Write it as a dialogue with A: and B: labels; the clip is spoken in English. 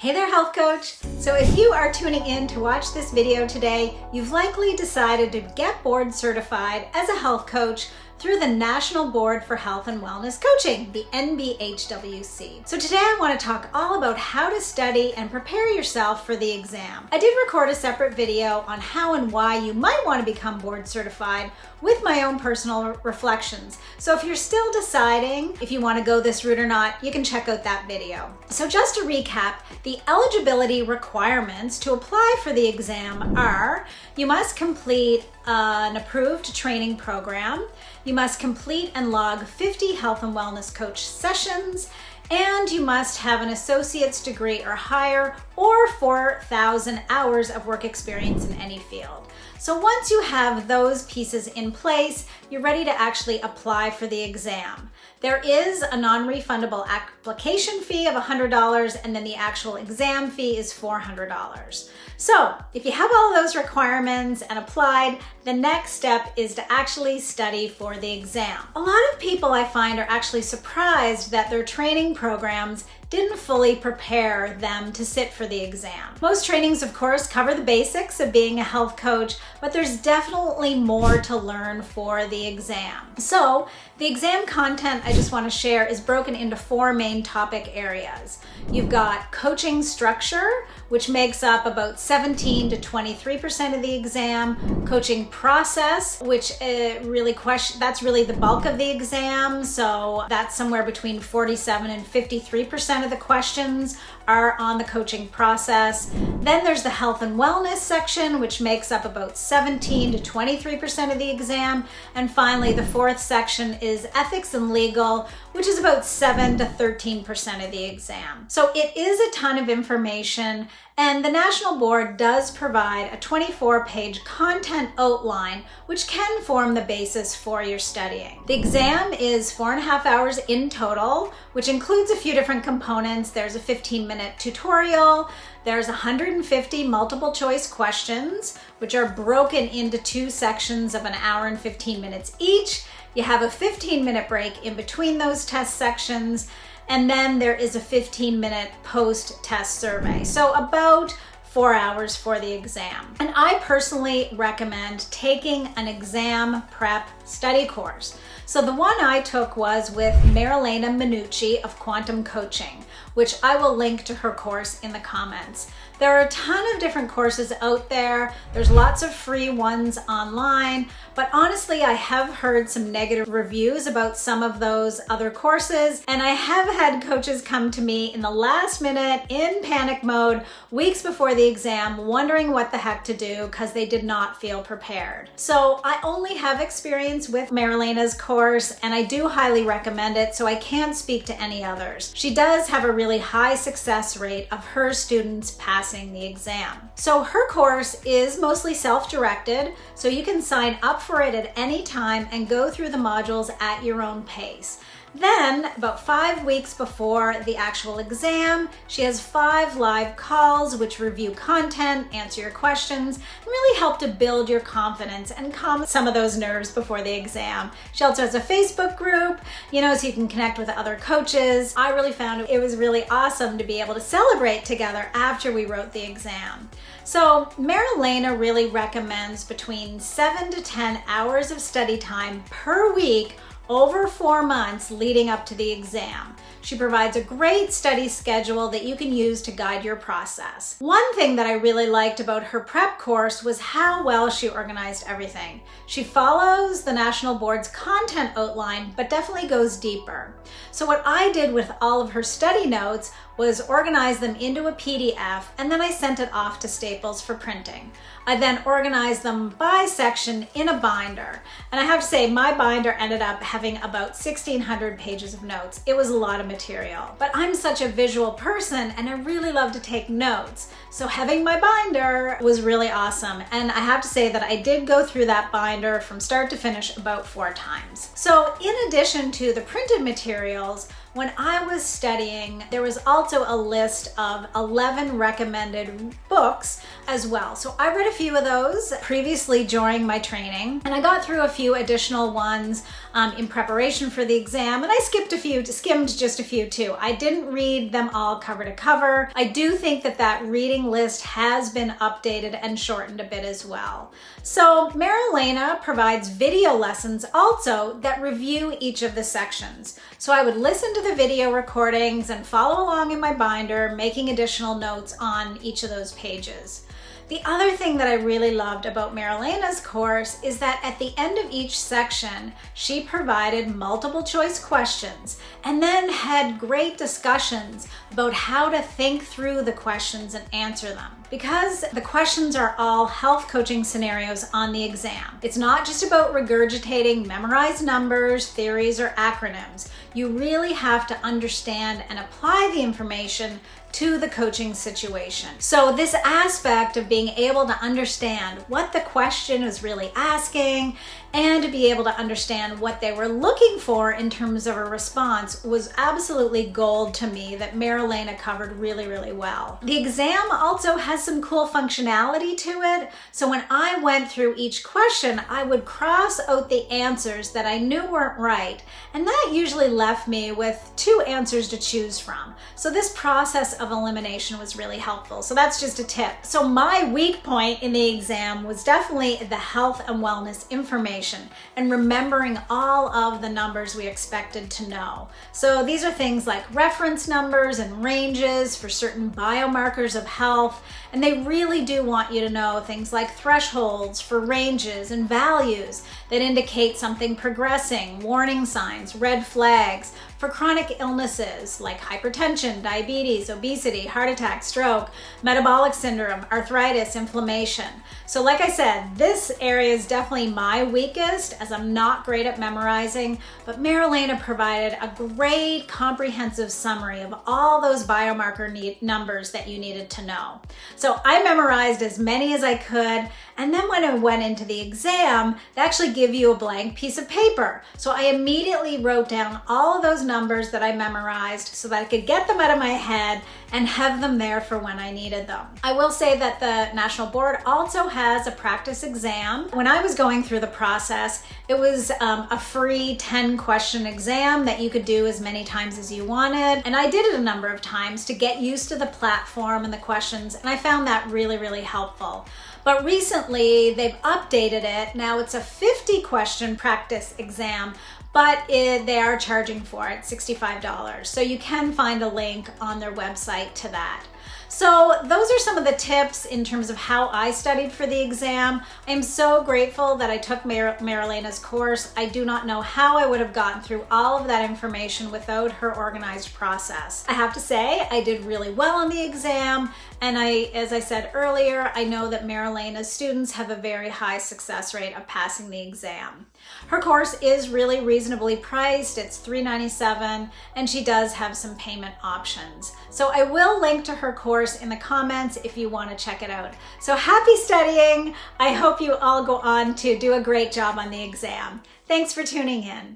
A: Hey there, health coach. So if you are tuning in to watch this video today, you've likely decided to get board certified as a health coach through the National Board for Health and Wellness Coaching, the NBHWC. So today I want to talk all about how to study and prepare yourself for the exam. I did record a separate video on how and why you might want to become board certified with my own personal reflections. So if you're still deciding if you want to go this route or not, you can check out that video. So just to recap, the eligibility requirements to apply for the exam are: you must complete an approved training program, you must complete and log 50 health and wellness coach sessions, and you must have an associate's degree or higher or 4,000 hours of work experience in any field. So once you have those pieces in place, you're ready to actually apply for the exam. There is a non-refundable application fee of $100, and then the actual exam fee is $400. So if you have all of those requirements and applied, the next step is to actually study for the exam. A lot of people I find are actually surprised that their training programs didn't fully prepare them to sit for the exam. Most trainings, of course, cover the basics of being a health coach, but there's definitely more to learn for the exam. So the exam content I just want to share is broken into 4 main topic areas. You've got coaching structure, which makes up about 17 to 23% of the exam. Coaching process, which that's really the bulk of the exam. So that's somewhere between 47 and 53% of the questions are on the coaching process. Then there's the health and wellness section, which makes up about 17 to 23% of the exam. And finally, the 4th section is ethics and legal, which is about 7 to 13% of the exam. So it is a ton of information, and the National Board does provide a 24-page content outline, which can form the basis for your studying. The exam is 4.5 hours in total, which includes a few different components. There's a 15-minute tutorial, there's 150 multiple choice questions, which are broken into 2 sections of an hour and 15 minutes each. You have a 15-minute break in between those test sections, and then there is a 15-minute post-test survey. So about 4 hours for the exam. And I personally recommend taking an exam prep study course. So the one I took was with Marilena Minucci of Quantum Coaching, which I will link to her course in the comments. There are a ton of different courses out there. There's lots of free ones online, but honestly, I have heard some negative reviews about some of those other courses, and I have had coaches come to me in the last minute in panic mode, weeks before the exam, wondering what the heck to do because they did not feel prepared. So I only have experience with Marilena's course, and I do highly recommend it, so I can't speak to any others. She does have a really high success rate of her students passing the exam. So her course is mostly self-directed, so you can sign up for it at any time and go through the modules at your own pace. Then, about 5 weeks before the actual exam, she has 5 live calls which review content, answer your questions, and really help to build your confidence and calm some of those nerves before the exam. She also has a Facebook group, so you can connect with other coaches. I really found it was really awesome to be able to celebrate together after we wrote the exam. So Marilena really recommends between 7 to 10 hours of study time per week over 4 months leading up to the exam. She provides a great study schedule that you can use to guide your process. One thing that I really liked about her prep course was how well she organized everything. She follows the National Board's content outline, but definitely goes deeper. So what I did with all of her study notes was organize them into a PDF, and then I sent it off to Staples for printing. I then organized them by section in a binder. And I have to say, my binder ended up having about 1,600 pages of notes. It was a lot of material, but I'm such a visual person and I really love to take notes. So having my binder was really awesome. And I have to say that I did go through that binder from start to finish about 4 times. So in addition to the printed materials, when I was studying, there was also a list of 11 recommended books as well. So I read a few of those previously during my training, and I got through a few additional ones in preparation for the exam, and I skimmed just a few too. I didn't read them all cover to cover. I do think that reading list has been updated and shortened a bit as well. So Marilena provides video lessons also that review each of the sections. So I would listen to the video recordings and follow along in my binder, making additional notes on each of those pages. The other thing that I really loved about Marilena's course is that at the end of each section, she provided multiple choice questions and then had great discussions about how to think through the questions and answer them. Because the questions are all health coaching scenarios on the exam. It's not just about regurgitating memorized numbers, theories, or acronyms. You really have to understand and apply the information to the coaching situation. So this aspect of being able to understand what the question is really asking and to be able to understand what they were looking for in terms of a response was absolutely gold to me that Marilena covered really, really well. The exam also has some cool functionality to it. So when I went through each question, I would cross out the answers that I knew weren't right. And that usually left me with 2 answers to choose from. So this process of elimination was really helpful. So that's just a tip. So my weak point in the exam was definitely the health and wellness information and remembering all of the numbers we expected to know. So these are things like reference numbers and ranges for certain biomarkers of health, and they really do want you to know things like thresholds for ranges and values that indicate something progressing, warning signs, red flags, for chronic illnesses like hypertension, diabetes, obesity, heart attack, stroke, metabolic syndrome, arthritis, inflammation. So like I said, this area is definitely my weakest as I'm not great at memorizing, but Marilena provided a great comprehensive summary of all those biomarker numbers that you needed to know. So I memorized as many as I could, and then when I went into the exam, they actually give you a blank piece of paper. So I immediately wrote down all of those numbers that I memorized so that I could get them out of my head and have them there for when I needed them. I will say that the National Board also has a practice exam. When I was going through the process, it was a free 10-question exam that you could do as many times as you wanted. And I did it a number of times to get used to the platform and the questions, and I found that really, really helpful. But recently, they've updated it. Now it's a 50-question practice exam, but they are charging for it $65. So you can find a link on their website to that. So those are some of the tips in terms of how I studied for the exam. I'm so grateful that I took Marilena's course. I do not know how I would have gotten through all of that information without her organized process. I have to say I did really well on the exam, and as I said earlier, I know that Marilena's students have a very high success rate of passing the exam. Her course is really reasonably priced. It's $397, and she does have some payment options. So I will link to her course in the comments if you want to check it out. So happy studying. I hope you all go on to do a great job on the exam. Thanks for tuning in.